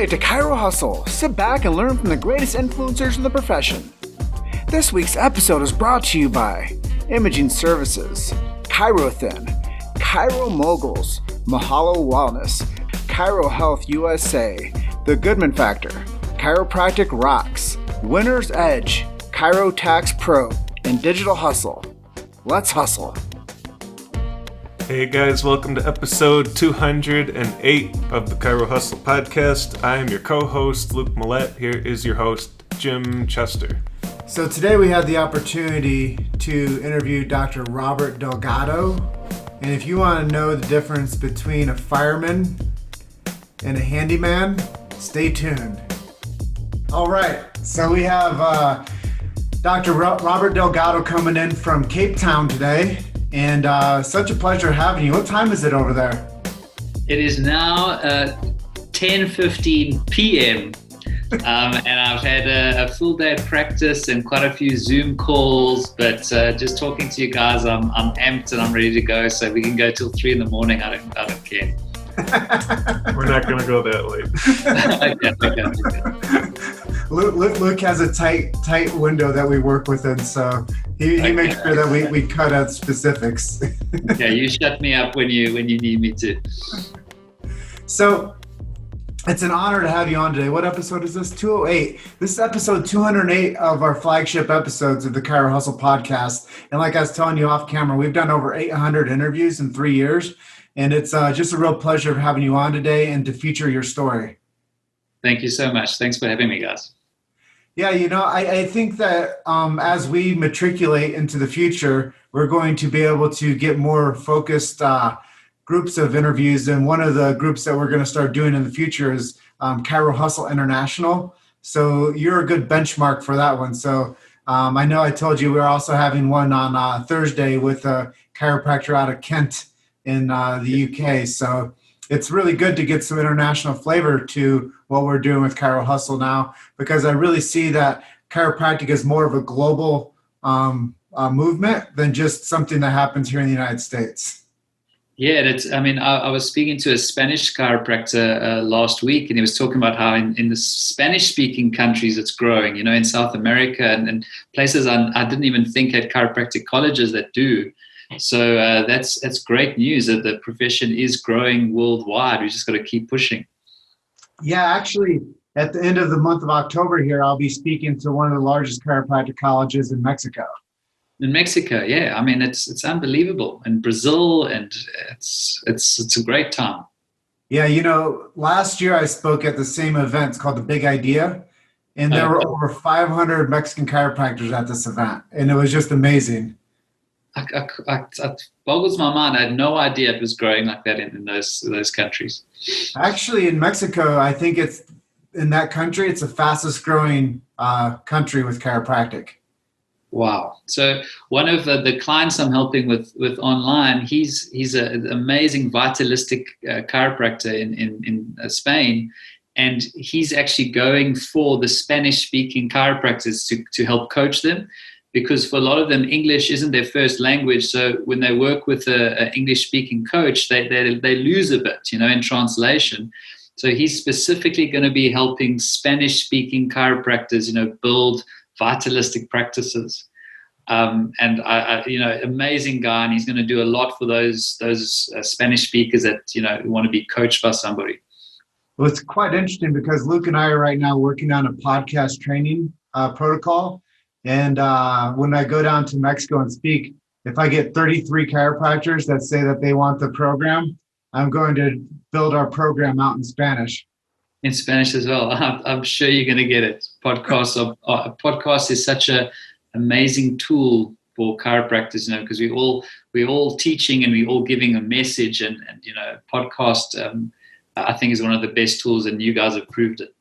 Hey to Chiro Hustle. Sit back and learn from the greatest influencers in the profession. This week's episode is brought to you by Imaging Services, ChiroThin, Chiro Moguls, Mahalo Wellness, Chiro Health USA, The Goodman Factor, Chiropractic Rocks, Winner's Edge, Chiro Tax Pro, and Digital Hustle. Let's hustle. Hey guys, welcome to episode 208 of the Chiro Hustle podcast. I am your co-host, Luke Millette. Here is your host, Jim Chester. So today we had the opportunity to interview Dr. Robert Delgado. And if you want to know the difference between a fireman and a handyman, stay tuned. All right, so we have Dr. Robert Delgado coming in from Cape Town today. And such a pleasure having you. What time is it over there? It is now 10:15 p.m. And I've had a full day of practice and quite a few Zoom calls. But just talking to you guys, I'm amped and I'm ready to go. So we can go till 3 in the morning. I don't care. We're not going to go that Okay. Luke has a tight window that we work within, so he makes sure that we cut out specifics. Yeah, you shut me up when you need me to. So it's an honor to have you on today. What episode is this? 208. This is episode 208 of our flagship episodes of the Chiro Hustle podcast. And like I was telling you off camera, we've done over 800 interviews in 3 years. And it's just a real pleasure having you on today and to feature your story. Thank you so much. Thanks for having me, guys. Yeah, I think that as we matriculate into the future, we're going to be able to get more focused groups of interviews. And one of the groups that we're going to start doing in the future is Chiro Hustle International. So you're a good benchmark for that one. So I know I told you we're also having one on Thursday with a chiropractor out of Kent in the UK. So it's really good to get some international flavor to what we're doing with Chiro Hustle now, because I really see that chiropractic is more of a global movement than just something that happens here in the United States. Yeah, I was speaking to a Spanish chiropractor last week, and he was talking about how in the Spanish-speaking countries it's growing, in South America and places I didn't even think had chiropractic colleges that do. So that's great news that the profession is growing worldwide. We just got to keep pushing. Yeah, actually, at the end of the month of October here, I'll be speaking to one of the largest chiropractic colleges in Mexico. In Mexico, yeah. I mean, it's unbelievable. And Brazil, and it's a great time. Yeah, last year I spoke at the same event. It's called The Big Idea. And there were over 500 Mexican chiropractors at this event. And it was just amazing. It boggles my mind. I had no idea it was growing like that in those countries. Actually, in Mexico, I think it's the fastest growing country with chiropractic. Wow. So one of the clients I'm helping with online, he's an amazing vitalistic chiropractor in Spain. And he's actually going for the Spanish-speaking chiropractors to help coach them. Because for a lot of them, English isn't their first language. So when they work with an English-speaking coach, they lose a bit, in translation. So he's specifically going to be helping Spanish-speaking chiropractors, build vitalistic practices. And amazing guy, and he's going to do a lot for those Spanish speakers that want to be coached by somebody. Well, it's quite interesting because Luke and I are right now working on a podcast training protocol. And when I go down to Mexico and speak, if I get 33 chiropractors that say that they want the program, I'm going to build our program out in Spanish. In Spanish as well. I'm sure you're going to get it. Podcast is such an amazing tool for chiropractors, because we're all teaching and we're all giving a message, and podcast I think is one of the best tools, and you guys have proved it.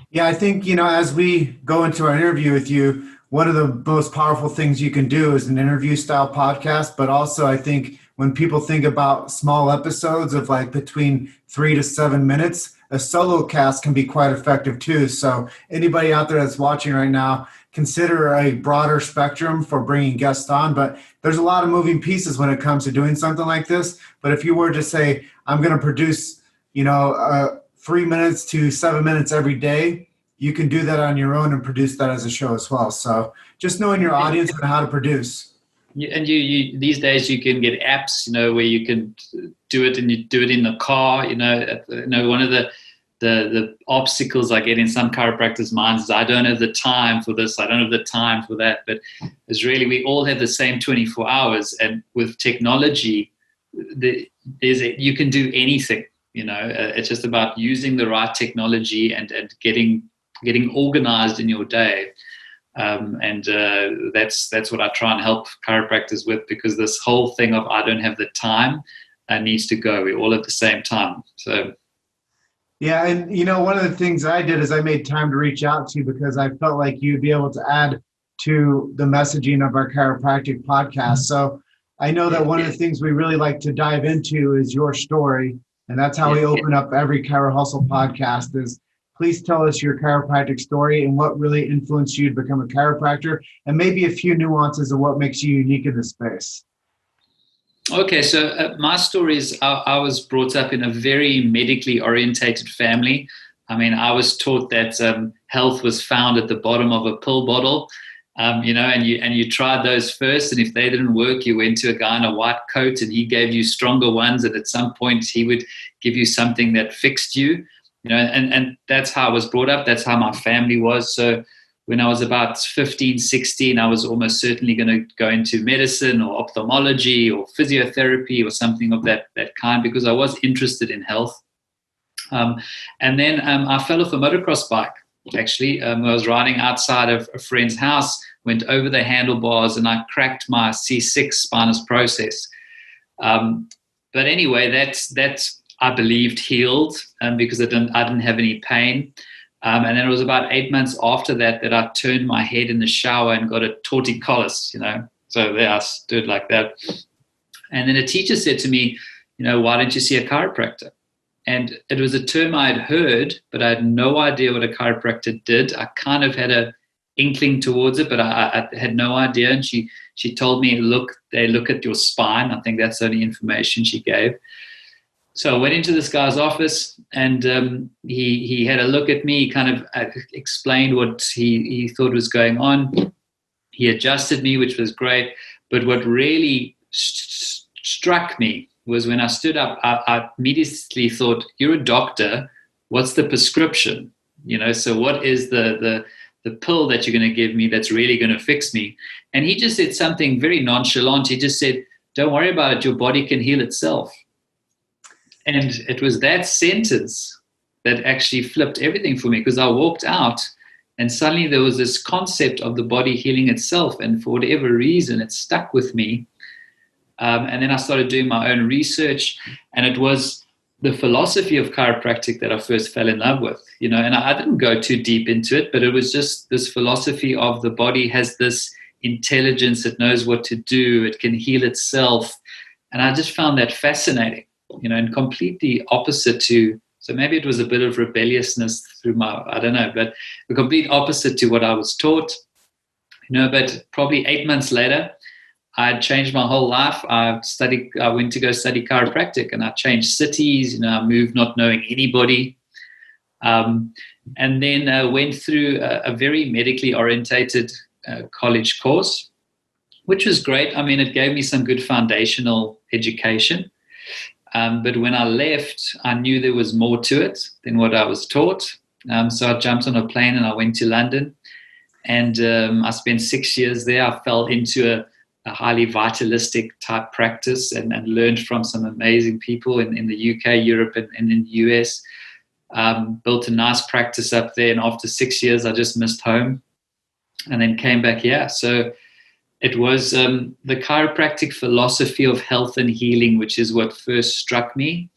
Yeah, I think, as we go into our interview with you, one of the most powerful things you can do is an interview style podcast. But also, I think when people think about small episodes of like between 3 to 7 minutes, a solo cast can be quite effective too. So anybody out there that's watching right now, consider a broader spectrum for bringing guests on. But there's a lot of moving pieces when it comes to doing something like this. But if you were to say, I'm going to produce, 3 minutes to 7 minutes every day, you can do that on your own and produce that as a show as well. So just knowing your audience and how to produce. You these days you can get apps, where you can do it, and you do it in the car. One of the obstacles I get in some chiropractors' minds is I don't have the time for this, I don't have the time for that. But it's really, we all have the same 24 hours, and with technology, you can do anything. It's just about using the right technology and getting organized in your day. That's what I try and help chiropractors with, because this whole thing of I don't have the time needs to go. We all have the same time. So yeah, and one of the things I did is I made time to reach out to you because I felt like you'd be able to add to the messaging of our chiropractic podcast. So I know that one of the things we really like to dive into is your story, and that's how we open up every Chiro Hustle podcast. Is please tell us your chiropractic story and what really influenced you to become a chiropractor, and maybe a few nuances of what makes you unique in this space. Okay, so my story is I was brought up in a very medically orientated family. I mean, I was taught that health was found at the bottom of a pill bottle, and you tried those first, and if they didn't work, you went to a guy in a white coat, and he gave you stronger ones, and at some point he would give you something that fixed you. And that's how I was brought up. That's how my family was. So when I was about 15, 16, I was almost certainly going to go into medicine or ophthalmology or physiotherapy or something of that kind, because I was interested in health. And then I fell off a motocross bike, actually. I was riding outside of a friend's house, went over the handlebars, and I cracked my C6 spinous process. But anyway, that's I believed healed because I didn't have any pain. And then it was about 8 months after that I turned my head in the shower and got a torticollis, So there I stood like that. And then a teacher said to me, why don't you see a chiropractor? And it was a term I had heard, but I had no idea what a chiropractor did. I kind of had a inkling towards it, but I had no idea. And she told me, they look at your spine. I think that's the only information she gave. So I went into this guy's office, and he had a look at me. He kind of explained what he thought was going on. He adjusted me, which was great. But what really struck me was when I stood up, I immediately thought, you're a doctor. What's the prescription? So what is the pill that you're going to give me that's really going to fix me? And he just said something very nonchalant. He just said, don't worry about it. Your body can heal itself. And it was that sentence that actually flipped everything for me, because I walked out and suddenly there was this concept of the body healing itself. And for whatever reason, it stuck with me. And then I started doing my own research, and it was the philosophy of chiropractic that I first fell in love with, and I didn't go too deep into it, but it was just this philosophy of the body has this intelligence, it knows what to do, it can heal itself. And I just found that fascinating. And completely opposite to, so maybe it was a bit of rebelliousness through I don't know, but the complete opposite to what I was taught, but probably 8 months later, I had changed my whole life. I went to go study chiropractic, and I changed cities, I moved not knowing anybody. And then went through a very medically orientated college course, which was great. I mean, it gave me some good foundational education. But when I left, I knew there was more to it than what I was taught. So I jumped on a plane and I went to London, and I spent 6 years there. I fell into a highly vitalistic type practice and learned from some amazing people in the UK, Europe, and in the US. Built a nice practice up there. And after 6 years, I just missed home and then came back here. So it was the chiropractic philosophy of health and healing, which is what first struck me.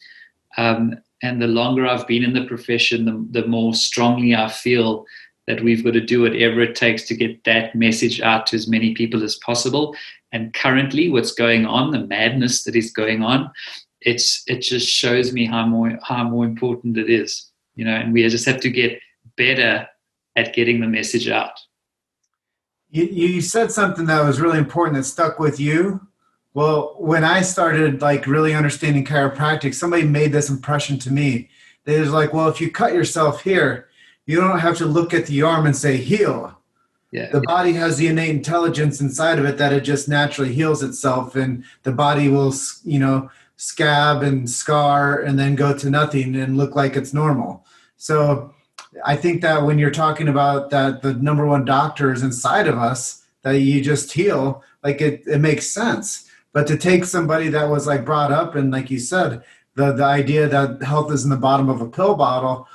And the longer I've been in the profession, the more strongly I feel that we've got to do whatever it takes to get that message out to as many people as possible. And currently what's going on, the madness that is going on, it just shows me how more important it is, and we just have to get better at getting the message out. You said something that was really important that stuck with you. Well, when I started really understanding chiropractic, somebody made this impression to me They're like, well, if you cut yourself here, you don't have to look at the arm and say heal. Yeah. The body has the innate intelligence inside of it that it just naturally heals itself, and the body will, scab and scar and then go to nothing and look like it's normal. So I think that when you're talking about that, the number one doctor is inside of us, that you just heal, like it makes sense. But to take somebody that was like brought up, and like you said, the idea that health is in the bottom of a pill bottle,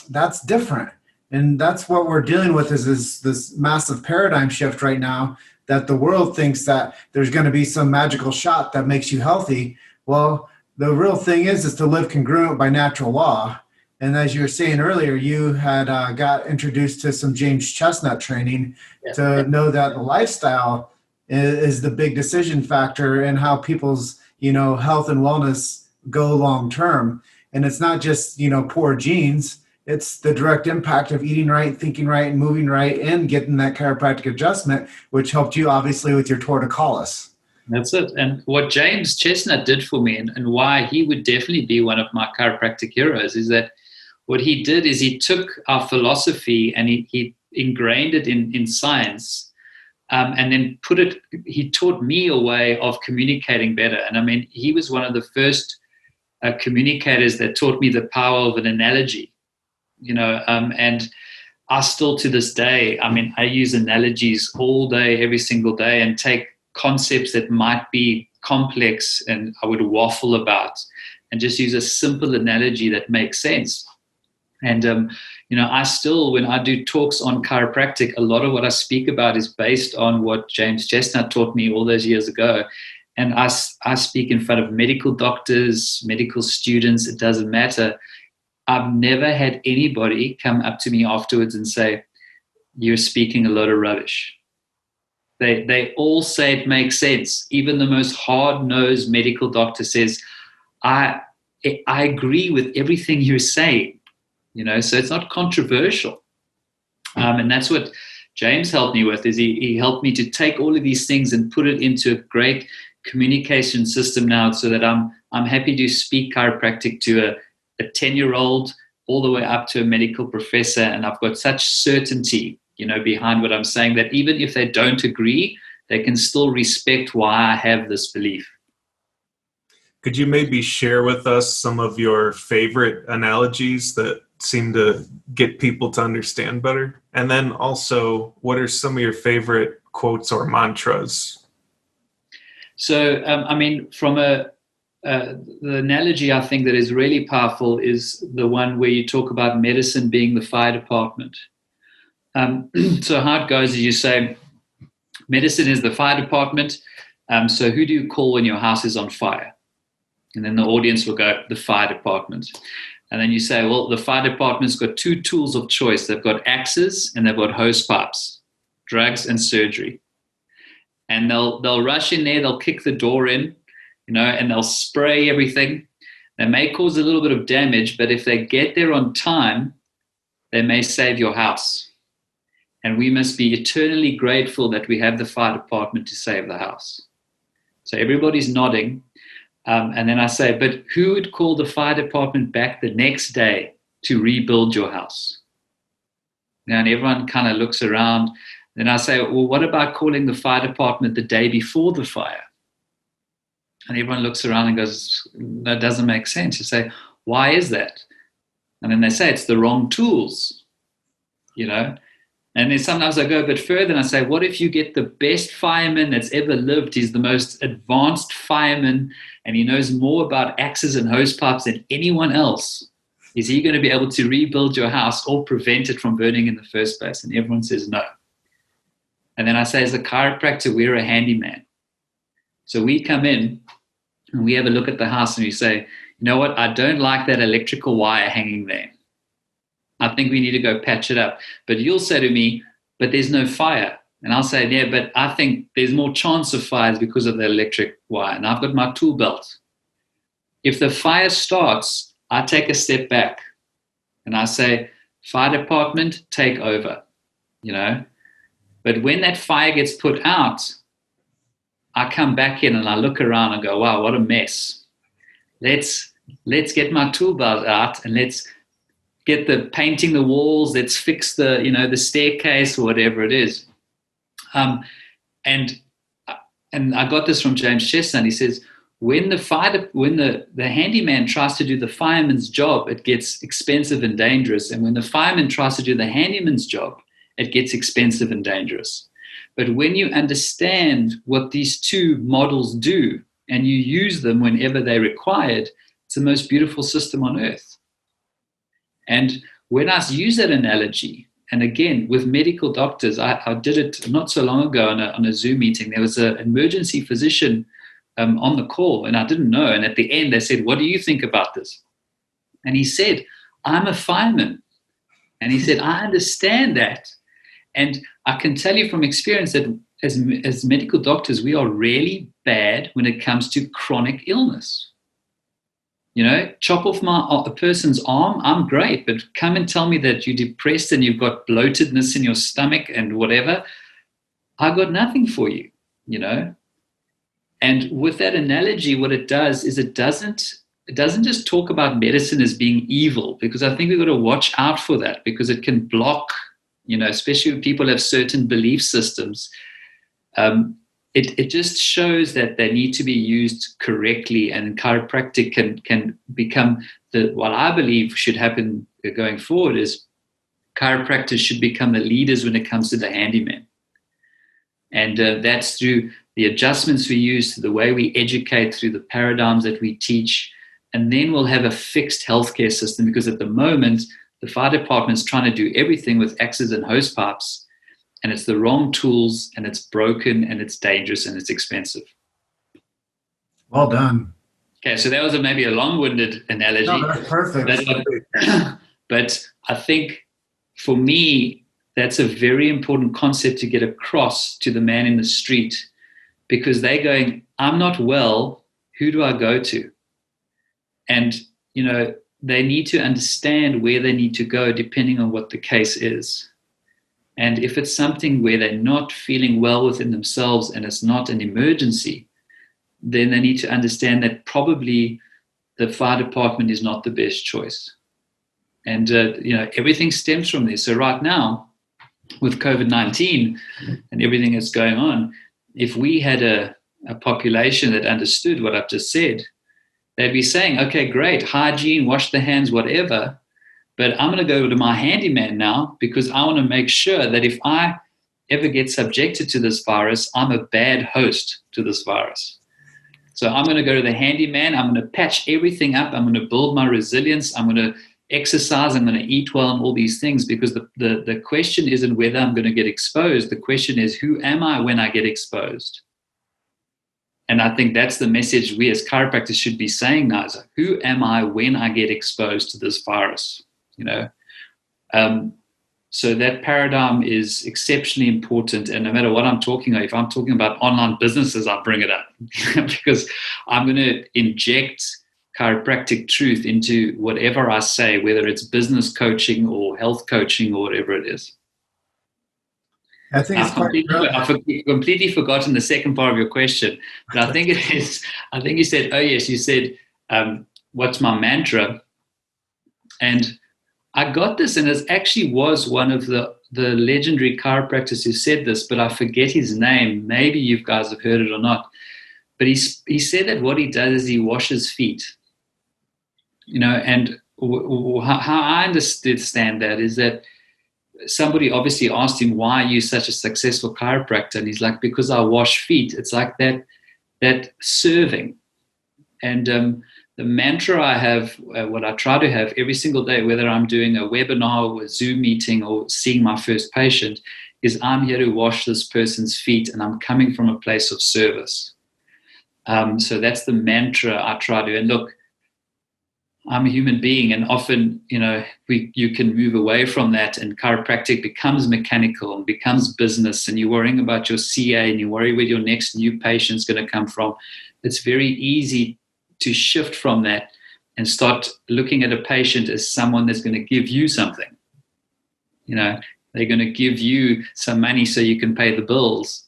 that's different. And that's what we're dealing with is this massive paradigm shift right now, that the world thinks that there's going to be some magical shot that makes you healthy. Well, the real thing is to live congruent by natural law. And as you were saying earlier, you had got introduced to some James Chestnut training to know that the lifestyle is the big decision factor in how people's, health and wellness go long term. And it's not just, poor genes. It's the direct impact of eating right, thinking right, and moving right, and getting that chiropractic adjustment, which helped you obviously with your torticollis. That's it. And what James Chestnut did for me, and why he would definitely be one of my chiropractic heroes, is that what he did is he took our philosophy and he ingrained it in science, and then he taught me a way of communicating better. And I mean, he was one of the first communicators that taught me the power of an analogy, and I still to this day, I mean, I use analogies all day, every single day, and take concepts that might be complex and I would waffle about and just use a simple analogy that makes sense. And, I still, when I do talks on chiropractic, a lot of what I speak about is based on what James Chestnut taught me all those years ago. And I speak in front of medical doctors, medical students, it doesn't matter. I've never had anybody come up to me afterwards and say, you're speaking a lot of rubbish. They all say it makes sense. Even the most hard-nosed medical doctor says, I agree with everything you're saying. So it's not controversial. And that's what James helped me with, is he helped me to take all of these things and put it into a great communication system now, so that I'm happy to speak chiropractic to a 10-year-old all the way up to a medical professor. And I've got such certainty, behind what I'm saying, that even if they don't agree, they can still respect why I have this belief. Could you maybe share with us some of your favorite analogies that seem to get people to understand better? And then also, what are some of your favorite quotes or mantras? So, from the analogy I think that is really powerful is the one where you talk about medicine being the fire department. So how it goes is you say, medicine is the fire department. So who do you call when your house is on fire? And then the audience will go, the fire department. And then you say, well, the fire department's got two tools of choice. They've got axes and they've got hose pipes, drugs and surgery. And they'll rush in there, they'll kick the door in, and they'll spray everything. They may cause a little bit of damage, but if they get there on time, they may save your house. And we must be eternally grateful that we have the fire department to save the house. So everybody's nodding. And then I say, but who would call the fire department back the next day to rebuild your house? And everyone kind of looks around. Then I say, well, what about calling the fire department the day before the fire? And everyone looks around and goes, that doesn't make sense. You say, why is that? And then they say, it's the wrong tools, And then sometimes I go a bit further and I say, what if you get the best fireman that's ever lived? He's the most advanced fireman and he knows more about axes and hose pipes than anyone else. Is he going to be able to rebuild your house or prevent it from burning in the first place? And everyone says no. And then I say, as a chiropractor, we're a handyman. So we come in and we have a look at the house and we say, you know what? I don't like that electrical wire hanging there. I think we need to go patch it up. But you'll say to me, but there's no fire. And I'll say, yeah, but I think there's more chance of fires because of the electric wire. And I've got my tool belt. If the fire starts, I take a step back and I say, fire department, take over, But when that fire gets put out, I come back in and I look around and go, wow, what a mess. Let's let's get my tool belt out and let's get the painting the walls, let's fix the, the staircase or whatever it is. And I got this from James Chestnut. He says, when the handyman tries to do the fireman's job, it gets expensive and dangerous. And when the fireman tries to do the handyman's job, it gets expensive and dangerous. But when you understand what these two models do and you use them whenever they're required, it's the most beautiful system on earth. And when I use that analogy, and again, with medical doctors, I did it not so long ago on a Zoom meeting. There was an emergency physician on the call, and I didn't know. And at the end, they said, "What do you think about this?" And he said, "I'm a fireman." And he said, "I understand that. And I can tell you from experience that as medical doctors, we are really bad when it comes to chronic illness. Chop off a person's arm, I'm great, but come and tell me that you're depressed and you've got bloatedness in your stomach and whatever, I got nothing for you, And with that analogy, what it does is it doesn't just talk about medicine as being evil, because I think we've got to watch out for that, because it can block, especially when people have certain belief systems. It just shows that they need to be used correctly, and chiropractic can become what I believe should happen going forward is chiropractors should become the leaders when it comes to the handyman. And that's through the adjustments we use, through the way we educate, through the paradigms that we teach. And then we'll have a fixed healthcare system, because at the moment, the fire department is trying to do everything with axes and hose pipes. And it's the wrong tools, and it's broken, and it's dangerous, and it's expensive. Well done. Okay, so that was maybe a long-winded analogy. No, that's perfect. But I think for me, that's a very important concept to get across to the man in the street, because they're going, I'm not well, who do I go to? And, they need to understand where they need to go depending on what the case is. And if it's something where they're not feeling well within themselves and it's not an emergency, then they need to understand that probably the fire department is not the best choice. And, everything stems from this. So right now, with COVID-19 and everything that's going on, if we had a population that understood what I've just said, they'd be saying, okay, great, hygiene, wash the hands, whatever, but I'm going to go to my handyman now, because I want to make sure that if I ever get subjected to this virus, I'm a bad host to this virus. So I'm going to go to the handyman. I'm going to patch everything up. I'm going to build my resilience. I'm going to exercise. I'm going to eat well and all these things, because the question isn't whether I'm going to get exposed. The question is, who am I when I get exposed? And I think that's the message we as chiropractors should be saying now, is who am I when I get exposed to this virus? So that paradigm is exceptionally important. And no matter what I'm talking about, if I'm talking about online businesses, I'll bring it up because I'm going to inject chiropractic truth into whatever I say, whether it's business coaching or health coaching or whatever it is. I think I've completely forgotten the second part of your question, but I think it is. I think you said, "Oh yes," you said, "What's my mantra?" And I got this, and it actually was one of the legendary chiropractors who said this, but I forget his name. Maybe you guys have heard it or not. But he said that what he does is he washes feet. And how I understand that is that somebody obviously asked him, why are you such a successful chiropractor? And he's like, because I wash feet. It's like that serving. And the mantra I have, what I try to have every single day, whether I'm doing a webinar or a Zoom meeting or seeing my first patient, is I'm here to wash this person's feet, and I'm coming from a place of service. So that's the mantra I try to. And look, I'm a human being, and often, you can move away from that, and chiropractic becomes mechanical and becomes business, and you're worrying about your CA and you worry where your next new patient's going to come from. It's very easy to shift from that and start looking at a patient as someone that's going to give you something. They're going to give you some money so you can pay the bills.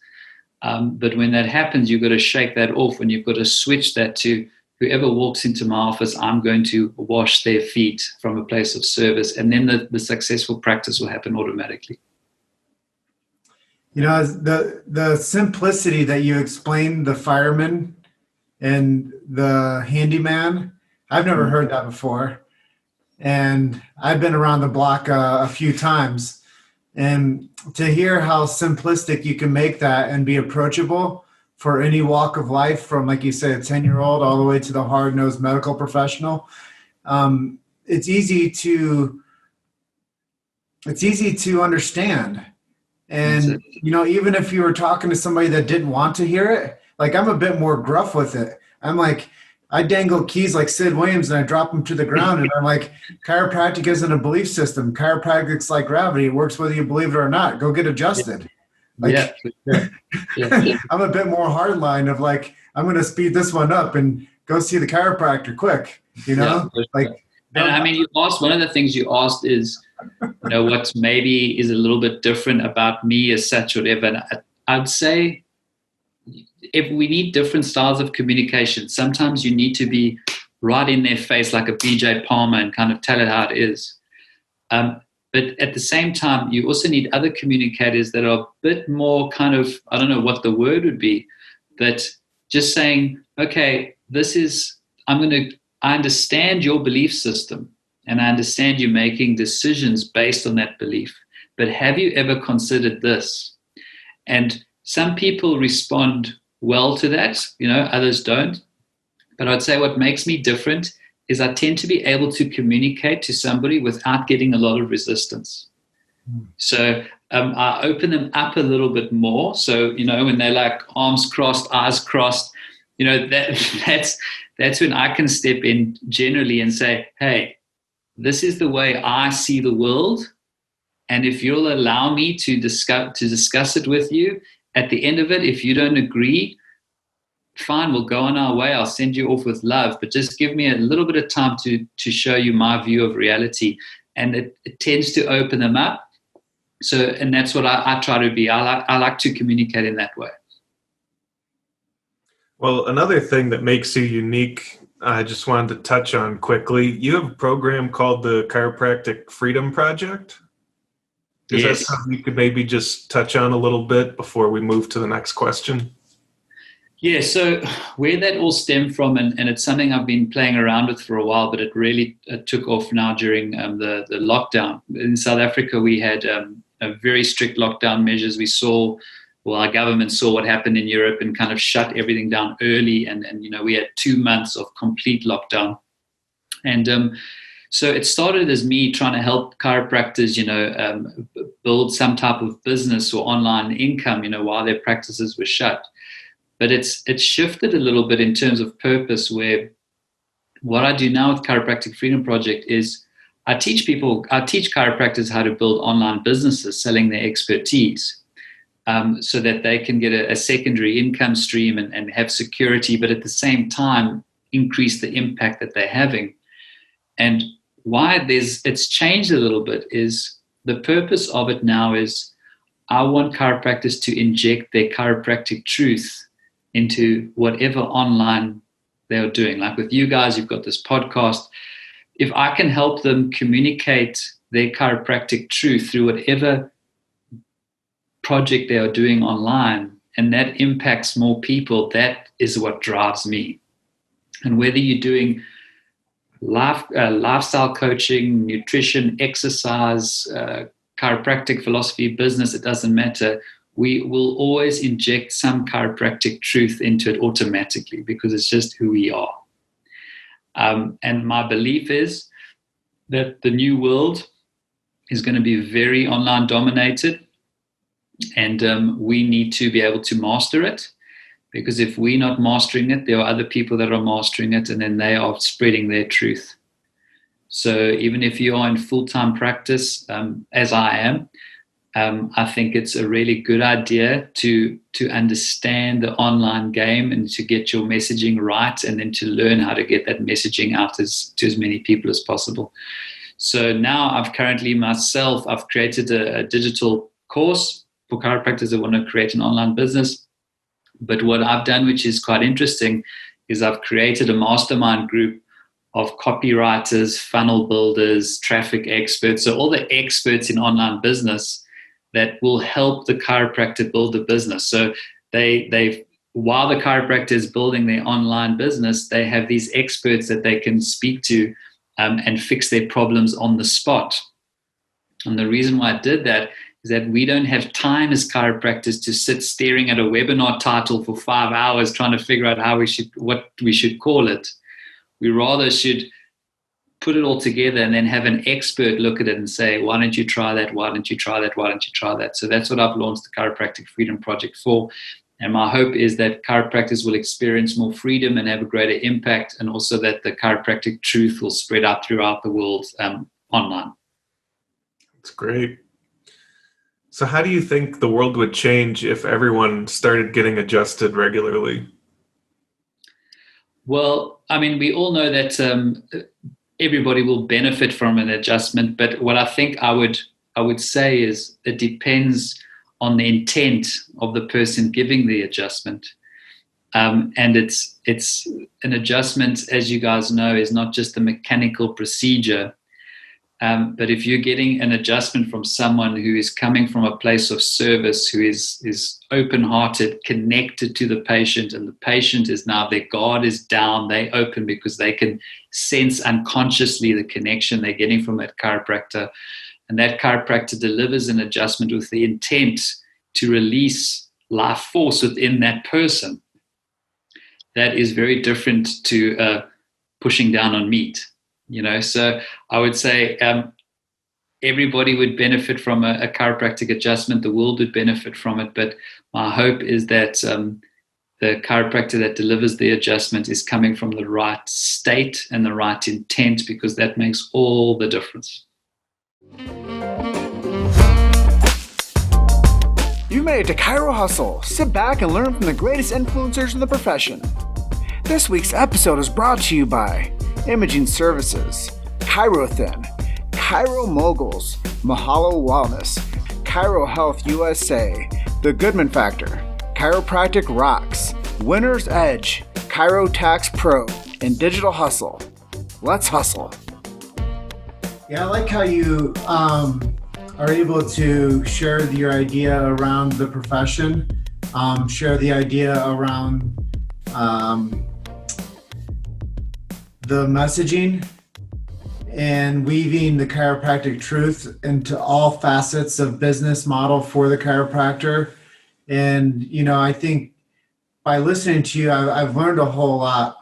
But when that happens, you've got to shake that off, and you've got to switch that to whoever walks into my office, I'm going to wash their feet from a place of service, and then the successful practice will happen automatically. You know, the simplicity that you explained, the fireman and the handyman, I've never heard that before. And I've been around the block a few times. And to hear how simplistic you can make that and be approachable for any walk of life, from, like you say, a 10-year-old all the way to the hard-nosed medical professional, it's easy to understand. And, you know, even if you were talking to somebody that didn't want to hear it, like, I'm a bit more gruff with it. I'm like, I dangle keys like Sid Williams and I drop them to the ground. And I'm like, chiropractic isn't a belief system. Chiropractic's like gravity. It works whether you believe it or not. Go get adjusted. Like, yeah. I'm a bit more hardline of like, I'm going to speed this one up and go see the chiropractor quick, you know? Yeah, like, and I mean, you asked, one of the things you asked is, you know, what maybe is a little bit different about me as such, whatever. And I'd say, if we need different styles of communication, sometimes you need to be right in their face like a BJ Palmer and kind of tell it how it is. But at the same time, you also need other communicators that are a bit more kind of, I don't know what the word would be, but just saying, okay, I understand your belief system and I understand you making decisions based on that belief, but have you ever considered this? And some people respond well to that, you know, others don't. But I'd say what makes me different is I tend to be able to communicate to somebody without getting a lot of resistance. So I open them up a little bit more. So, you know, when they're like arms crossed, eyes crossed, you know, that's when I can step in generally and say, hey, this is the way I see the world. And if you'll allow me to discuss it with you, at the end of it, if you don't agree, fine, we'll go on our way. I'll send you off with love, but just give me a little bit of time to show you my view of reality. And it tends to open them up. So, and that's what I try to be. I like to communicate in that way. Well, another thing that makes you unique, I just wanted to touch on quickly. You have a program called the Chiropractic Freedom Project. Is that something you could maybe just touch on a little bit before we move to the next question? Yeah, so where that all stemmed from, and it's something I've been playing around with for a while, but it really took off now during the lockdown. In South Africa, we had a very strict lockdown measures. Our government saw what happened in Europe and kind of shut everything down early. And you know, we had 2 months of complete lockdown. And so it started as me trying to help chiropractors, you know, build some type of business or online income, you know, while their practices were shut. But it's shifted a little bit in terms of purpose, where what I do now with Chiropractic Freedom Project is I teach chiropractors how to build online businesses selling their expertise, so that they can get a secondary income stream and have security, but at the same time increase the impact that they're having. And why it's changed a little bit is the purpose of it now is I want chiropractors to inject their chiropractic truth into whatever online they're doing. Like with you guys, you've got this podcast. If I can help them communicate their chiropractic truth through whatever project they are doing online, and that impacts more people, that is what drives me. And whether you're doing lifestyle coaching, nutrition, exercise, chiropractic philosophy, business, it doesn't matter. We will always inject some chiropractic truth into it automatically because it's just who we are. And my belief is that the new world is going to be very online dominated, and we need to be able to master it. Because if we're not mastering it, there are other people that are mastering it, and then they are spreading their truth. So even if you are in full-time practice, as I am, I think it's a really good idea to understand the online game and to get your messaging right, and then to learn how to get that messaging out to as many people as possible. So now I've created a digital course for chiropractors that want to create an online business. But what I've done, which is quite interesting, is I've created a mastermind group of copywriters, funnel builders, traffic experts, so all the experts in online business that will help the chiropractor build a business. So while the chiropractor is building their online business, they have these experts that they can speak to and fix their problems on the spot. And the reason why I did that is that we don't have time as chiropractors to sit staring at a webinar title for 5 hours trying to figure out what we should call it. We rather should put it all together and then have an expert look at it and say, why don't you try that? Why don't you try that? Why don't you try that? So that's what I've launched the Chiropractic Freedom Project for. And my hope is that chiropractors will experience more freedom and have a greater impact, and also that the chiropractic truth will spread out throughout the world online. That's great. So how do you think the world would change if everyone started getting adjusted regularly? Well, I mean, we all know that everybody will benefit from an adjustment, but what I think I would say is it depends on the intent of the person giving the adjustment. And it's an adjustment, as you guys know, is not just a mechanical procedure. But if you're getting an adjustment from someone who is coming from a place of service, who is open-hearted, connected to the patient, and the patient is now, their guard is down, they open because they can sense unconsciously the connection they're getting from that chiropractor. And that chiropractor delivers an adjustment with the intent to release life force within that person. That is very different to pushing down on meat. So I would say everybody would benefit from a chiropractic adjustment. The world would benefit from it. But my hope is that the chiropractor that delivers the adjustment is coming from the right state and the right intent, because that makes all the difference. You made it to Chiro Hustle. Sit back and learn from the greatest influencers in the profession. This week's episode is brought to you by Imaging Services, ChiroThin, Chiro Moguls, Mahalo Wellness, Chiro Health USA, The Goodman Factor, Chiropractic Rocks, Winner's Edge, Chiro Tax Pro, and Digital Hustle. Let's hustle. Yeah, I like how you are able to share your idea around the profession, share the idea around the messaging, and weaving the chiropractic truth into all facets of business model for the chiropractor. And, I think by listening to you, I've learned a whole lot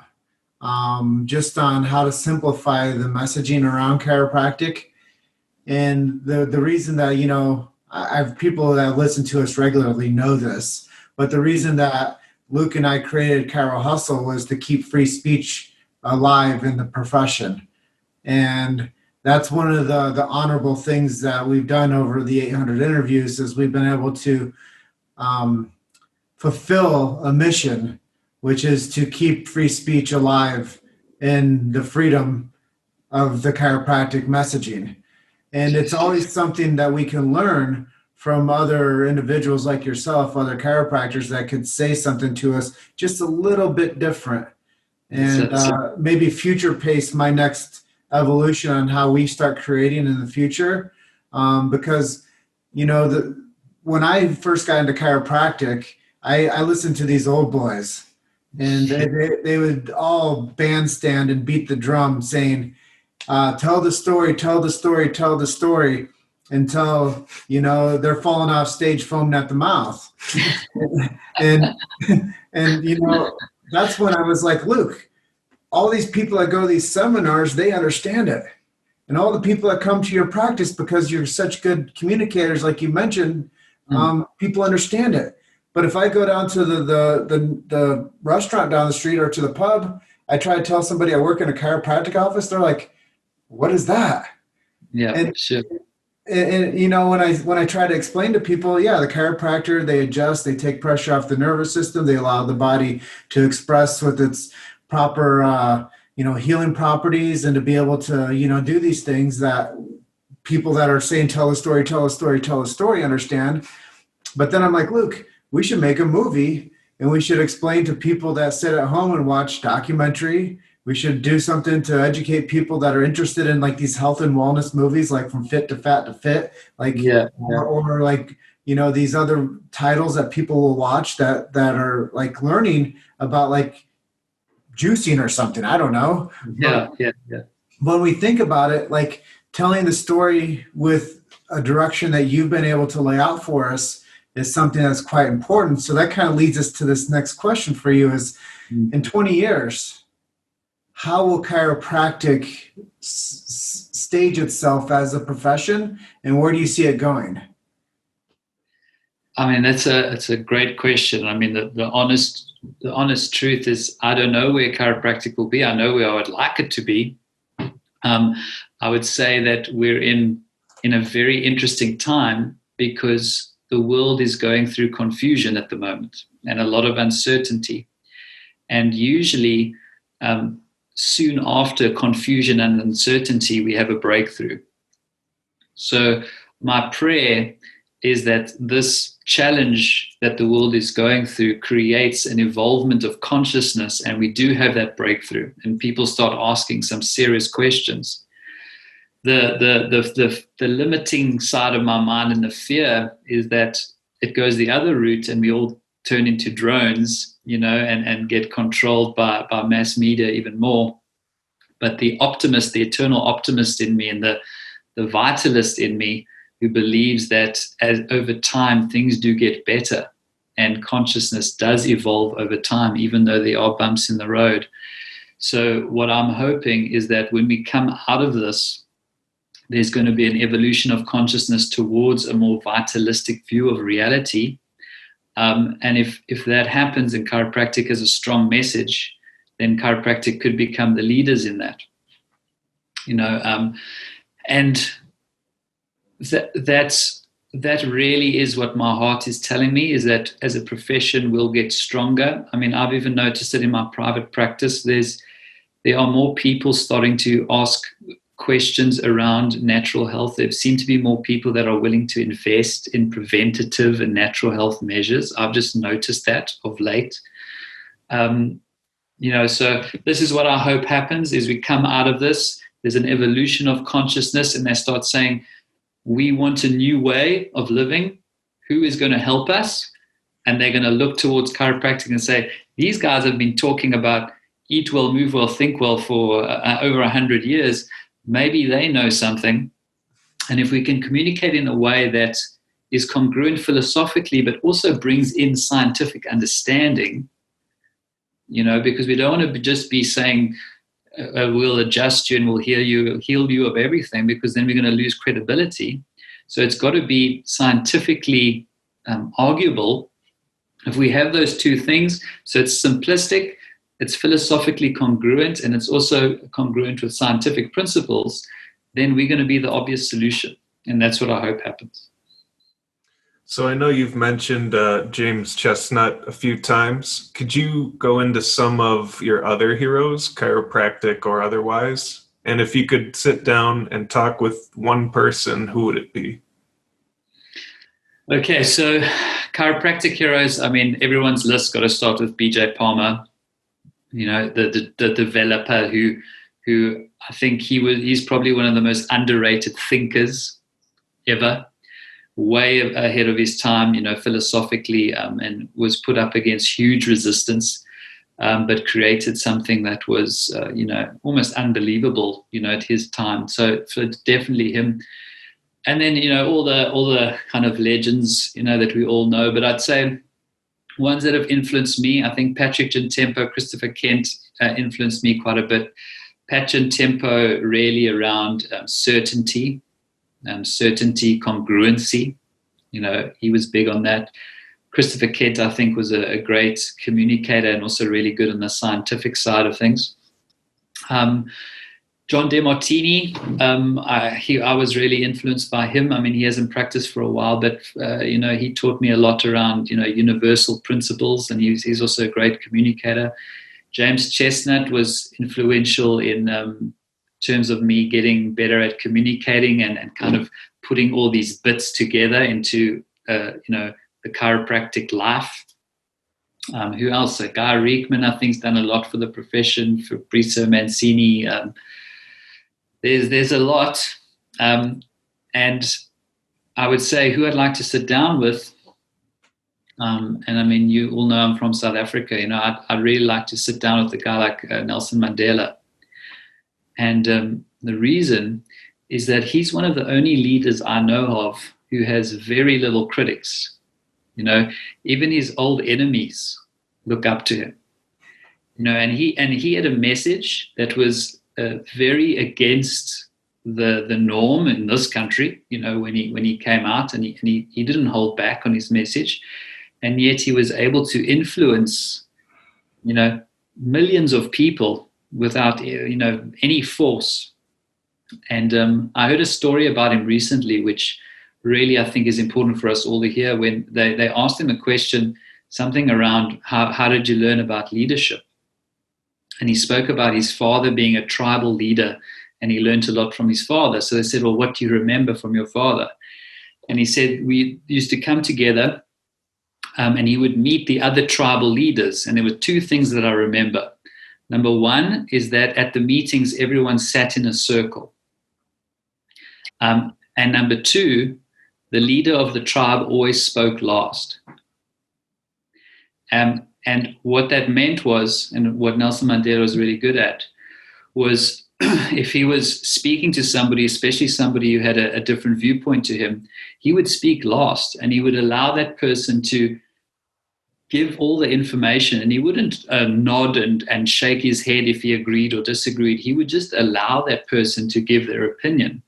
just on how to simplify the messaging around chiropractic. And the reason that, I have people that listen to us regularly know this, but the reason that Luke and I created Chiro Hustle was to keep free speech alive in the profession. And that's one of the honorable things that we've done over the 800 interviews, is we've been able to fulfill a mission, which is to keep free speech alive in the freedom of the chiropractic messaging. And it's always something that we can learn from other individuals like yourself, other chiropractors that could say something to us just a little bit different, and maybe future pace my next evolution on how we start creating in the future. Because, when I first got into chiropractic, I listened to these old boys, and they would all bandstand and beat the drum saying, tell the story, tell the story, tell the story, until, they're falling off stage foaming at the mouth. and that's when I was like, Luke, all these people that go to these seminars, they understand it. And all the people that come to your practice, because you're such good communicators, like you mentioned, people understand it. But if I go down to the restaurant down the street or to the pub, I try to tell somebody I work in a chiropractic office, they're like, what is that? Yeah, and, sure. And when I try to explain to people, the chiropractor, they adjust, they take pressure off the nervous system, they allow the body to express with its proper healing properties, and to be able to do these things that people that are saying tell a story understand. But then I'm like, Luke, we should make a movie and we should explain to people that sit at home and watch documentary. We should do something to educate people that are interested in like these health and wellness movies, like From Fit to Fat to Fit, like or like, you know, these other titles that people will watch that are like learning about like juicing or something. I don't know. Yeah. When we think about it, like telling the story with a direction that you've been able to lay out for us is something that's quite important. So that kind of leads us to this next question for you is, in 20 years, how will chiropractic stage itself as a profession, and where do you see it going? I mean, it's a great question. I mean, the honest truth is I don't know where chiropractic will be. I know where I would like it to be. I would say that we're in a very interesting time because the world is going through confusion at the moment and a lot of uncertainty. And usually, soon after confusion and uncertainty, we have a breakthrough. So my prayer is that this challenge that the world is going through creates an evolvement of consciousness, and we do have that breakthrough, and people start asking some serious questions. The limiting side of my mind and the fear is that it goes the other route, and we all turn into drones, you know, and get controlled by mass media even more. But the optimist, the eternal optimist in me, and the vitalist in me, who believes that as over time things do get better and consciousness does evolve over time, even though there are bumps in the road. So what I'm hoping is that when we come out of this, there's going to be an evolution of consciousness towards a more vitalistic view of reality. And if that happens and chiropractic has a strong message, then chiropractic could become the leaders in that. You know, and that really is what my heart is telling me, is that as a profession we'll get stronger. I mean, I've even noticed it in my private practice. There are more people starting to ask questions around natural health. There seem to be more people that are willing to invest in preventative and natural health measures. I've just noticed that of late. You know, so this is what I hope happens is we come out of this, there's an evolution of consciousness, and they start saying, we want a new way of living. Who is going to help us? And they're going to look towards chiropractic and say, these guys have been talking about eat well, move well, think well for over 100 years. Maybe they know something. And if we can communicate in a way that is congruent philosophically, but also brings in scientific understanding, you know, because we don't want to just be saying, we'll adjust you and we'll heal you of everything, because then we're going to lose credibility. So it's got to be scientifically arguable. If we have those two things, so it's simplistic, it's philosophically congruent, and it's also congruent with scientific principles, then we're going to be the obvious solution. And that's what I hope happens. So I know you've mentioned James Chestnut a few times. Could you go into some of your other heroes, chiropractic or otherwise? And if you could sit down and talk with one person, who would it be? Okay, so chiropractic heroes, I mean, everyone's list got to start with BJ Palmer, you know, the developer who I think he's probably one of the most underrated thinkers ever. Way ahead of his time, you know, philosophically, and was put up against huge resistance, but created something that was, you know, almost unbelievable, you know, at his time. So definitely him. And then, you know, all the kind of legends, you know, that we all know. But I'd say ones that have influenced me, I think Patrick Gentempo, Christopher Kent influenced me quite a bit. Pat Gentempo really around certainty, congruency. You know, he was big on that. Christopher Kent, I think, was a great communicator and also really good on the scientific side of things. John DeMartini, I was really influenced by him. I mean, he hasn't practiced for a while, but, you know, he taught me a lot around, you know, universal principles, and he's also a great communicator. James Chestnut was influential in terms of me getting better at communicating and kind of putting all these bits together into, you know, the chiropractic life. Who else? Guy Riekman, I think, has done a lot for the profession. Fabrizio Mancini. There's a lot. And I would say who I'd like to sit down with. And I mean, you all know I'm from South Africa. I'd really like to sit down with a guy like Nelson Mandela. And the reason is that he's one of the only leaders I know of who has very little critics. Even his old enemies look up to him. And he had a message that was very against the norm in this country. When he came out, and he didn't hold back on his message, and yet he was able to influence millions of people without any force. And I heard a story about him recently, which really I think is important for us all to hear. When they asked him a question, something around how did you learn about leadership? And he spoke about his father being a tribal leader, and he learned a lot from his father. So they said, well, what do you remember from your father? And he said, we used to come together and he would meet the other tribal leaders. And there were two things that I remember. Number one is that at the meetings, everyone sat in a circle. And number two, the leader of the tribe always spoke last. And what that meant was, and what Nelson Mandela was really good at, was if he was speaking to somebody, especially somebody who had a different viewpoint to him, he would speak last, and he would allow that person to give all the information, and he wouldn't nod and shake his head if he agreed or disagreed. He would just allow that person to give their opinion,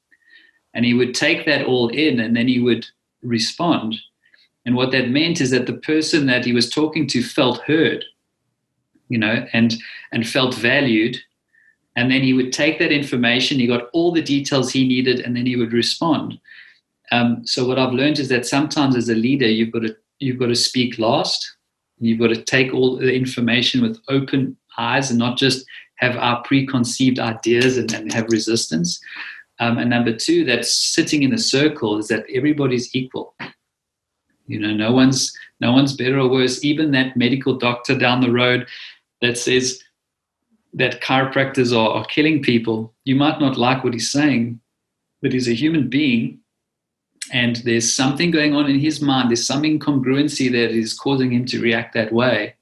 and he would take that all in, and then he would respond. And what that meant is that the person that he was talking to felt heard, and felt valued. And then he would take that information, he got all the details he needed, and then he would respond. So what I've learned is that sometimes as a leader, you've got to speak last. You've got to take all the information with open eyes and not just have our preconceived ideas and have resistance. And number two, that's sitting in a circle, is that everybody's equal. No one's better or worse. Even that medical doctor down the road that says that chiropractors are killing people, you might not like what he's saying, but he's a human being, and there's something going on in his mind. There's some incongruency that is causing him to react that way.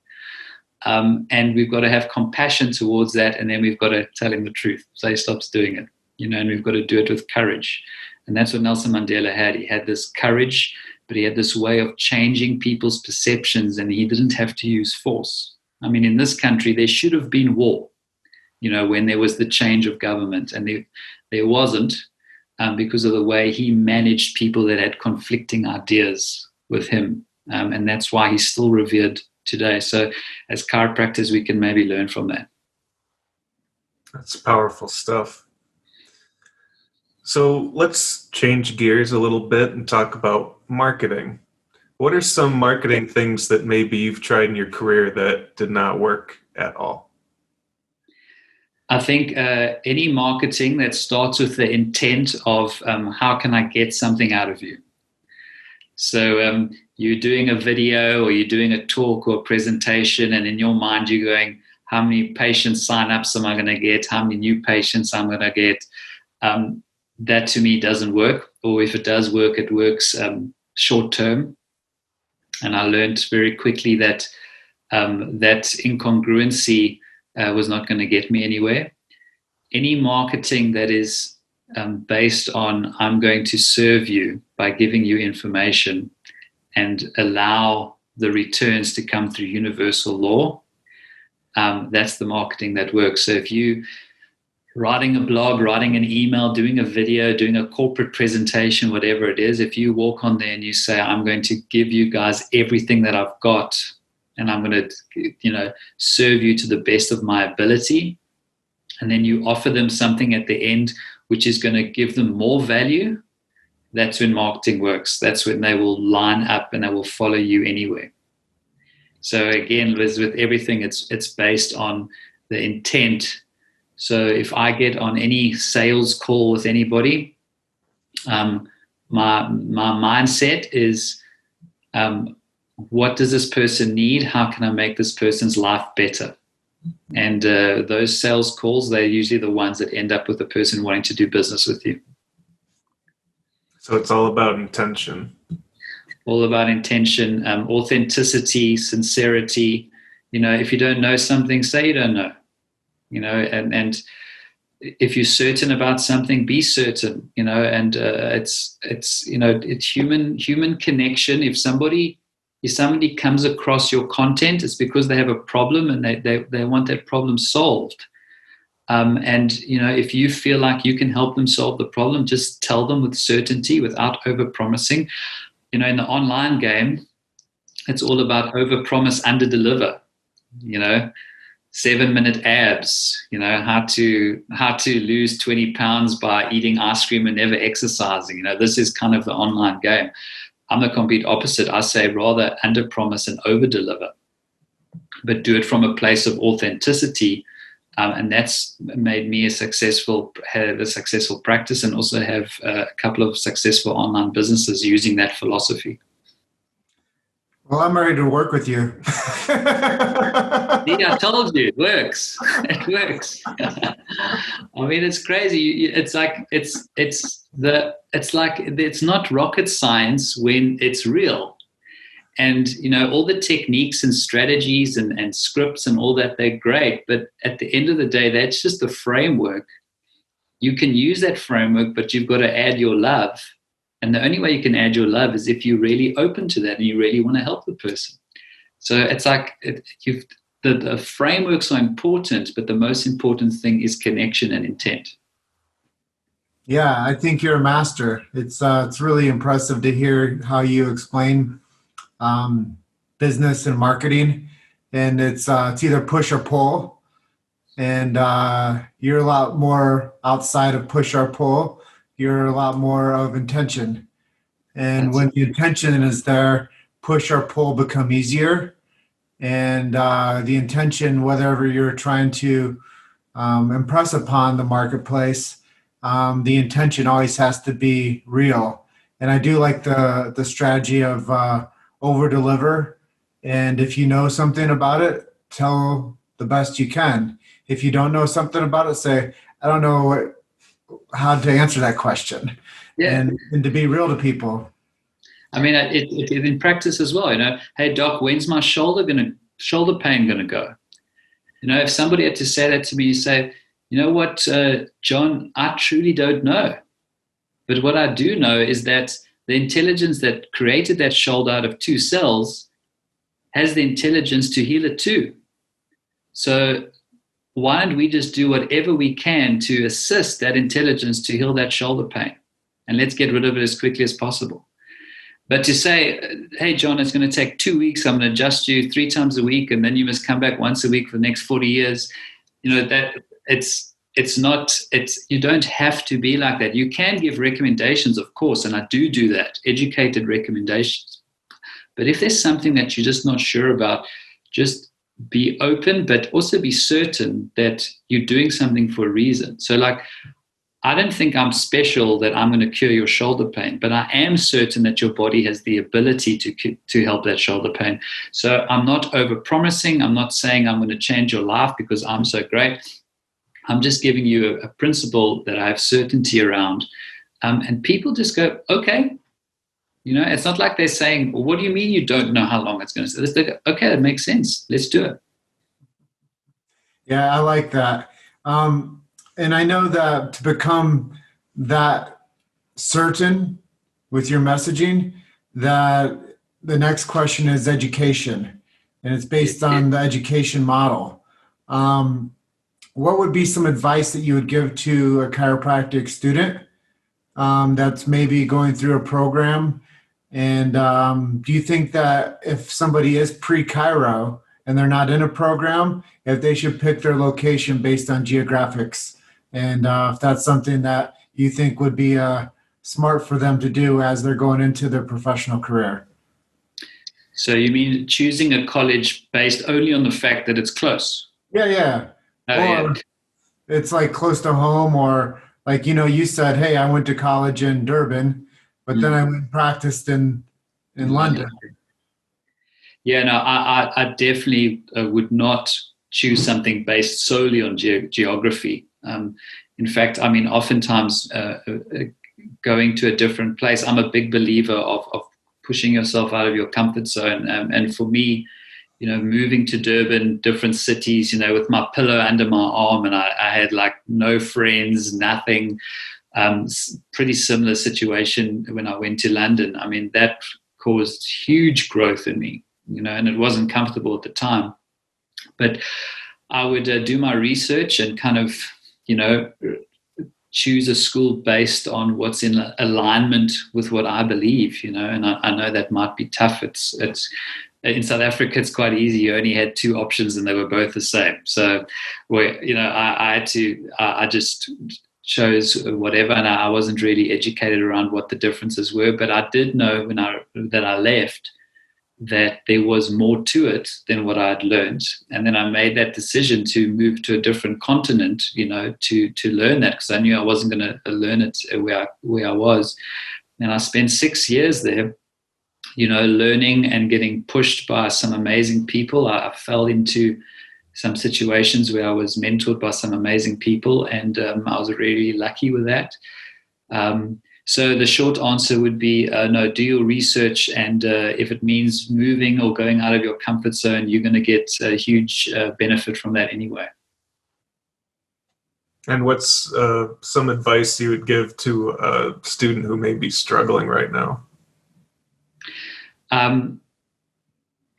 And we've got to have compassion towards that, and then we've got to tell him the truth so he stops doing it, and we've got to do it with courage. And that's what Nelson Mandela had. He had this courage, but he had this way of changing people's perceptions, and he didn't have to use force. I mean, in this country, there should have been war, when there was the change of government, and there wasn't, because of the way he managed people that had conflicting ideas with him. And that's why he's still revered today. So as chiropractors, we can maybe learn from that. That's powerful stuff. So let's change gears a little bit and talk about marketing. What are some marketing things that maybe you've tried in your career that did not work at all? I think any marketing that starts with the intent of how can I get something out of you? So you're doing a video or you're doing a talk or a presentation, and in your mind you're going, how many patient sign-ups am I going to get? How many new patients I'm going to get? That to me doesn't work. Or if it does work, it works short-term. And I learned very quickly that that incongruency was not going to get me anywhere. Any marketing that is based on I'm going to serve you by giving you information and allow the returns to come through universal law, that's the marketing that works. So if you writing a blog, writing an email, doing a video, doing a corporate presentation, whatever it is, if you walk on there and you say, I'm going to give you guys everything that I've got, and I'm going to, serve you to the best of my ability, and then you offer them something at the end which is going to give them more value, that's when marketing works. That's when they will line up and they will follow you anywhere. So again, with everything, it's based on the intent. So if I get on any sales call with anybody, my mindset is what does this person need? How can I make this person's life better? And those sales calls, they're usually the ones that end up with the person wanting to do business with you. So it's all about intention. All about intention, authenticity, sincerity. If you don't know something, say you don't know. And if you're certain about something, be certain. And it's human connection. If somebody comes across your content, it's because they have a problem and they want that problem solved. And if you feel like you can help them solve the problem, just tell them with certainty without over-promising. In the online game, it's all about over-promise, under-deliver. 7-minute abs. How to lose 20 pounds by eating ice cream and never exercising. This is kind of the online game. I'm the complete opposite. I say rather under-promise and over-deliver, but do it from a place of authenticity. And that's made me have a successful practice, and also have a couple of successful online businesses using that philosophy. Well, I'm ready to work with you. See, I told you, it works. It works. I mean, it's crazy. It's not rocket science when it's real. And, all the techniques and strategies and scripts and all that, they're great. But at the end of the day, that's just a framework. You can use that framework, but you've got to add your love. And the only way you can add your love is if you're really open to that and you really want to help the person. So it's like the frameworks are important, but the most important thing is connection and intent. Yeah, I think you're a master. It's really impressive to hear how you explain business and marketing, and it's either push or pull, and you're a lot more outside of push or pull. You're a lot more of intention, and when the intention is there, push or pull become easier, and the intention, whatever you're trying to impress upon the marketplace, the intention always has to be real. And I do like the strategy of over deliver. And if you know something about it, tell the best you can. If you don't know something about it, say, I don't know how to answer that question. Yeah. And to be real to people. I mean, it in practice as well, hey doc, when's my shoulder pain going to go? If somebody had to say that to me, you say, you know what, John, I truly don't know. But what I do know is that the intelligence that created that shoulder out of 2 cells has the intelligence to heal it too. So why don't we just do whatever we can to assist that intelligence to heal that shoulder pain? And let's get rid of it as quickly as possible. But to say, hey, John, it's going to take 2 weeks. I'm going to adjust you 3 times a week, and then you must come back once a week for the next 40 years. That you don't have to be like that. You can give recommendations, of course, and I do that, educated recommendations. But if there's something that you're just not sure about, just be open, but also be certain that you're doing something for a reason. So I don't think I'm special that I'm going to cure your shoulder pain, but I am certain that your body has the ability to help that shoulder pain. So I'm not over-promising. I'm not saying I'm going to change your life because I'm so great. I'm just giving you a principle that I have certainty around. And people just go, okay. It's not like they're saying, well, what do you mean you don't know how long it's going to stay? Okay, that makes sense. Let's do it. Yeah, I like that. And I know that to become that certain with your messaging, that the next question is education, and it's based on the education model. What would be some advice that you would give to a chiropractic student that's maybe going through a program? And do you think that if somebody is pre-chiro and they're not in a program, if they should pick their location based on geographics? And if that's something that you think would be smart for them to do as they're going into their professional career? So you mean choosing a college based only on the fact that it's close? Yeah. Or it's like close to home, or like, you said, hey, I went to college in Durban, but then I went and practiced in London. Yeah, no, I definitely would not choose something based solely on geography. In fact, I mean, oftentimes going to a different place, I'm a big believer of pushing yourself out of your comfort zone. And for me, moving to Durban, different cities, with my pillow under my arm, and I had like no friends, nothing. Pretty similar situation when I went to London. I mean, that caused huge growth in me, and it wasn't comfortable at the time. But I would do my research and kind of, choose a school based on what's in alignment with what I believe, and I know that might be tough. It's in South Africa, it's quite easy. You only had two options and they were both the same. So, I just chose whatever, and I wasn't really educated around what the differences were. But I did know that I left that there was more to it than what I had learned. And then I made that decision to move to a different continent, to learn that, because I knew I wasn't going to learn it where I was. And I spent 6 years there, learning and getting pushed by some amazing people. I fell into some situations where I was mentored by some amazing people, and I was really lucky with that. So the short answer would be no, do your research, and if it means moving or going out of your comfort zone, you're going to get a huge benefit from that anyway. And what's some advice you would give to a student who may be struggling right now?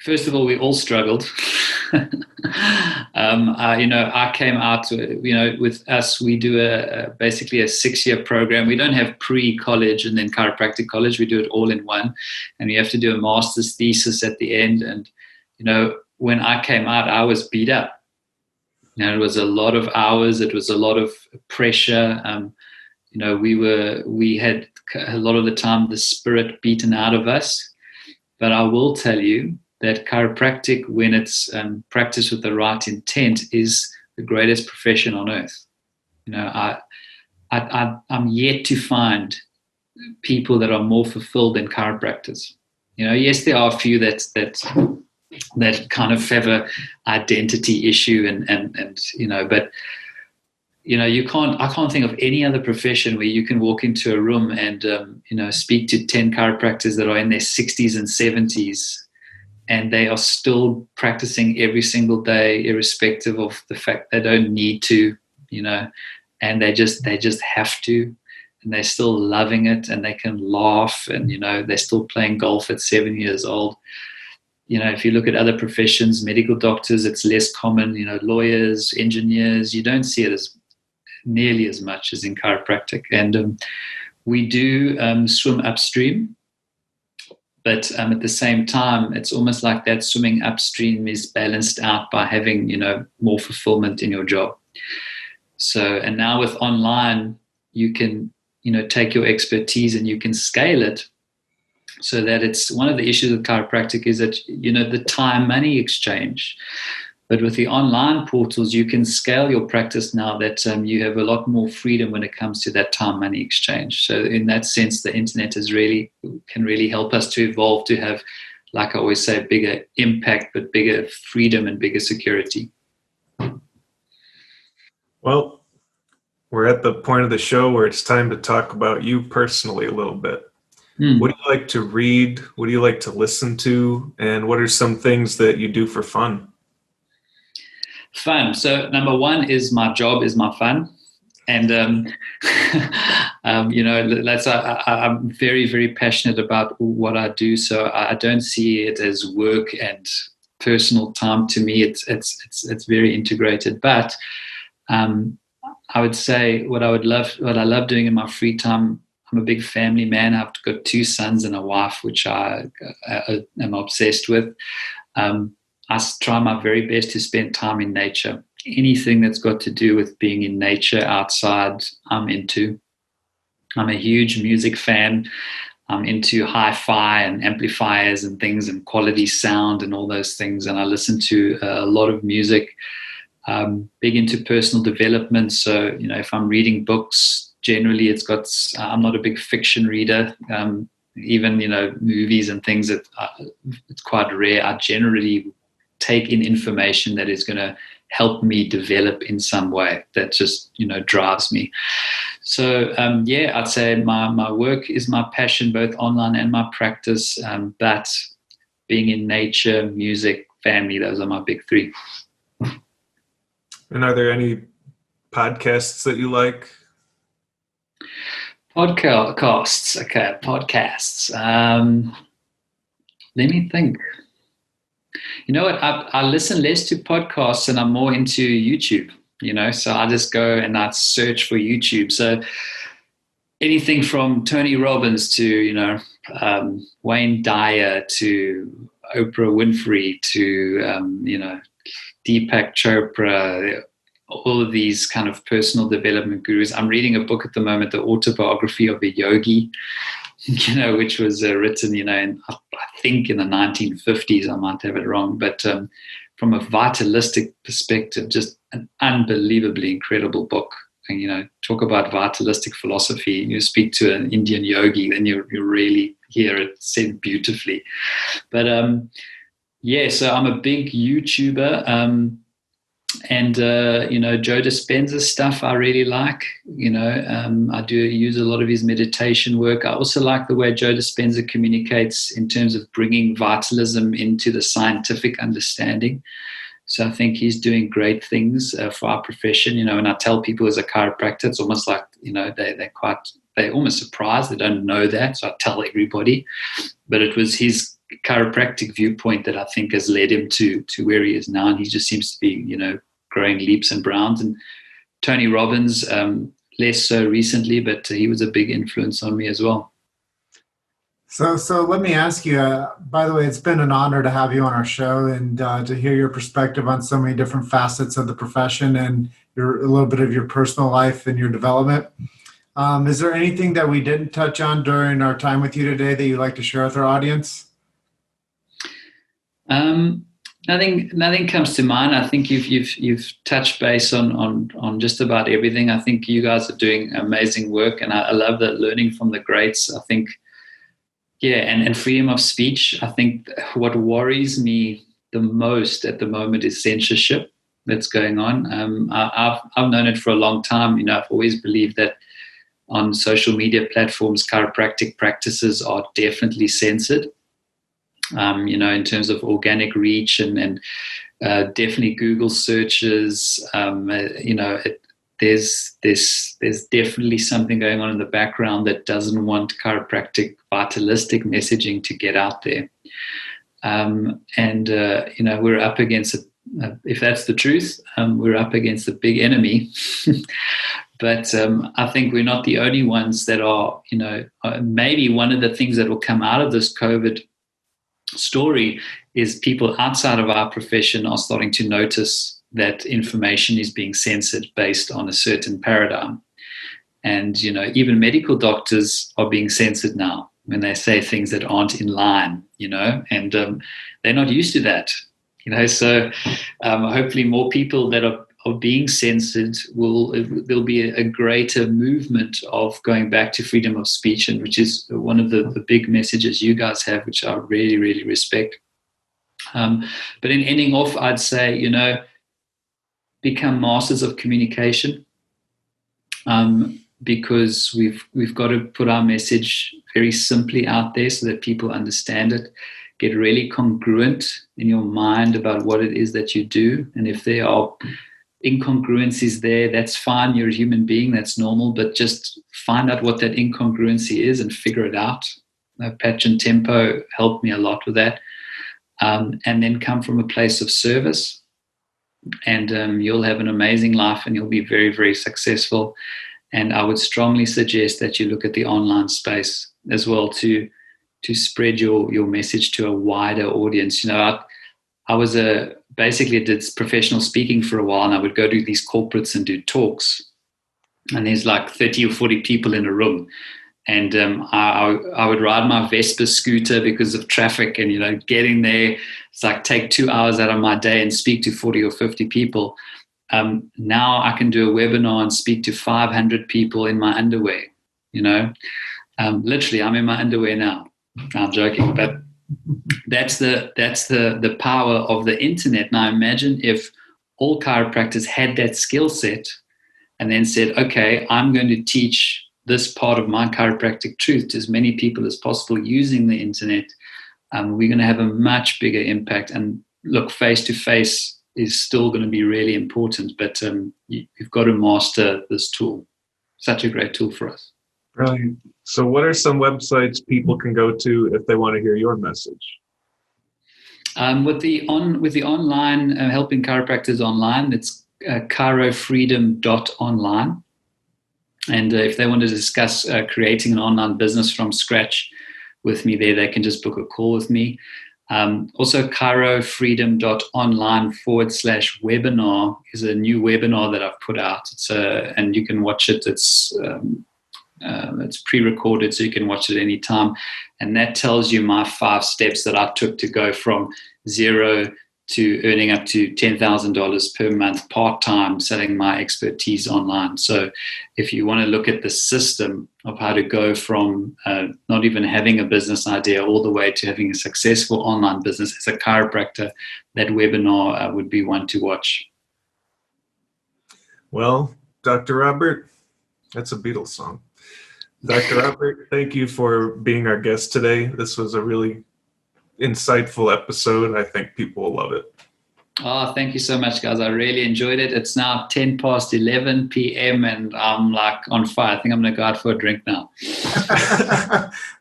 First of all, we all struggled. I came out, with us, we do basically a 6-year program. We don't have pre-college and then chiropractic college. We do it all in one. And you have to do a master's thesis at the end. And, when I came out, I was beat up. It was a lot of hours. It was a lot of pressure. We had a lot of the time the spirit beaten out of us. But I will tell you that chiropractic, when it's practiced with the right intent, is the greatest profession on earth. I'm yet to find people that are more fulfilled than chiropractors. Yes, there are a few that kind of have a identity issue, but I can't think of any other profession where you can walk into a room and speak to 10 chiropractors that are in their 60s and 70s, and they are still practicing every single day, irrespective of the fact they don't need to, and they just have to, and they're still loving it, and they can laugh, and they're still playing golf at 7 years old. If you look at other professions, medical doctors, it's less common. Lawyers, engineers, you don't see it as nearly as much as in chiropractic. And we do swim upstream, but at the same time, it's almost like that swimming upstream is balanced out by having more fulfillment in your job. So, and now with online, you can take your expertise and you can scale it, so that it's one of the issues with chiropractic is that the time money exchange. But with the online portals, you can scale your practice now that you have a lot more freedom when it comes to that time money exchange. So in that sense, the internet can really help us to evolve to have, like I always say, bigger impact, but bigger freedom and bigger security. Well, we're at the point of the show where it's time to talk about you personally a little bit. What do you like to read? What do you like to listen to? And what are some things that you do for fun? Fun. So number one is my job is my fun. And, I'm very, very passionate about what I do. So I don't see it as work and personal time. To me, it's very integrated. But I would say what I love doing in my free time, I'm a big family man. I've got 2 sons and a wife, which I am obsessed with. I try my very best to spend time in nature. Anything that's got to do with being in nature outside, I'm into. I'm a huge music fan. I'm into hi-fi and amplifiers and things and quality sound and all those things. And I listen to a lot of music. Big into personal development. So, if I'm reading books, generally I'm not a big fiction reader. even, movies and things that it's quite rare. I generally take in information that is going to help me develop in some way that just, drives me. So, I'd say my work is my passion, both online and my practice. But being in nature, music, family, those are my big three. And are there any podcasts that you like? Podcasts. Okay, podcasts. Let me think. You know what? I listen less to podcasts and I'm more into YouTube, so I just go and I search for YouTube. So anything from Tony Robbins to, Wayne Dyer to Oprah Winfrey to, Deepak Chopra, all of these kind of personal development gurus. I'm reading a book at the moment, The Autobiography of a Yogi, which was written, I think in the 1950s. I might have it wrong, but from a vitalistic perspective, just an unbelievably incredible book. And, talk about vitalistic philosophy. You speak to an Indian yogi, then you really hear it said beautifully. But so I'm a big YouTuber. And Joe Dispenza's stuff I really like. I do use a lot of his meditation work. I also like the way Joe Dispenza communicates in terms of bringing vitalism into the scientific understanding. So I think he's doing great things for our profession. And I tell people as a chiropractor, it's almost like, they're almost surprised. They don't know that. So I tell everybody. But it was his chiropractic viewpoint that I think has led him to where he is now. And he just seems to be, growing leaps and bounds. And Tony Robbins, less so recently, but he was a big influence on me as well. So let me ask you, by the way, it's been an honor to have you on our show and to hear your perspective on so many different facets of the profession and a little bit of your personal life and your development. Is there anything that we didn't touch on during our time with you today that you'd like to share with our audience? Nothing comes to mind. I think you've touched base on just about everything. I think you guys are doing amazing work, and I love that learning from the greats. I think, and freedom of speech. I think what worries me the most at the moment is censorship that's going on. I've known it for a long time. I've always believed that on social media platforms, chiropractic practices are definitely censored. In terms of organic reach and definitely Google searches, there's definitely something going on in the background that doesn't want chiropractic vitalistic messaging to get out there. We're up against, if that's the truth, we're up against a big enemy. But I think we're not the only ones that are, maybe one of the things that will come out of this COVID story is people outside of our profession are starting to notice that information is being censored based on a certain paradigm. And, even medical doctors are being censored now when they say things that aren't in line, and they're not used to that, so hopefully more people that are being censored there'll be a greater movement of going back to freedom of speech, and which is one of the big messages you guys have, which I really, really respect. But in ending off, I'd say, become masters of communication, because we've got to put our message very simply out there so that people understand it. Get really congruent in your mind about what it is that you do. And if there are incongruencies there, that's fine. You're a human being. That's normal. But just find out what that incongruency is and figure it out. Patch and Tempo helped me a lot with that. And then come from a place of service. And you'll have an amazing life and you'll be very, very successful. And I would strongly suggest that you look at the online space as well to spread your message to a wider audience. I was basically did professional speaking for a while, and I would go to these corporates and do talks, and there's like 30 or 40 people in a room, and I would ride my Vespa scooter because of traffic, and getting there, it's like take 2 hours out of my day and speak to 40 or 50 people. Now I can do a webinar and speak to 500 people in my underwear, Literally, I'm in my underwear now. I'm joking, but that's the power of the internet. Now imagine if all chiropractors had that skill set and then said, okay, I'm going to teach this part of my chiropractic truth to as many people as possible using the internet. We're going to have a much bigger impact. And look, face-to-face is still going to be really important, but you've got to master this tool. Such a great tool for us. Brilliant. So what are some websites people can go to if they want to hear your message? With the online, helping chiropractors online, it's chirofreedom.online. And if they want to discuss creating an online business from scratch with me there, they can just book a call with me. Also, chirofreedom.online/webinar is a new webinar that I've put out. And you can watch it. It's pre-recorded, so you can watch it anytime. And that tells you my 5 steps that I took to go from zero to earning up to $10,000 per month part-time selling my expertise online. So if you want to look at the system of how to go from not even having a business idea all the way to having a successful online business as a chiropractor, that webinar would be one to watch. Well, Dr. Robert, that's a Beatles song. Dr. Robert, thank you for being our guest today. This was a really insightful episode. I think people will love it. Oh, thank you so much, guys. I really enjoyed it. It's now 10 past 11 p.m. and I'm like on fire. I think I'm going to go out for a drink now.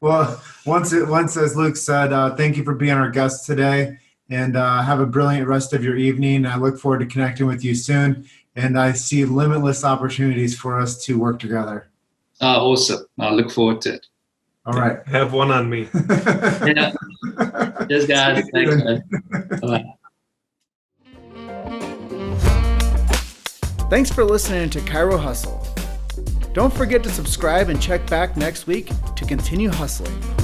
Well, once as Luke said, thank you for being our guest today, and have a brilliant rest of your evening. I look forward to connecting with you soon, and I see limitless opportunities for us to work together. Oh, awesome. I look forward to it. All right. Have one on me. Yeah. Cheers, guys. Thanks, man. Bye. Thanks for listening to Chiro Hustle. Don't forget to subscribe and check back next week to continue hustling.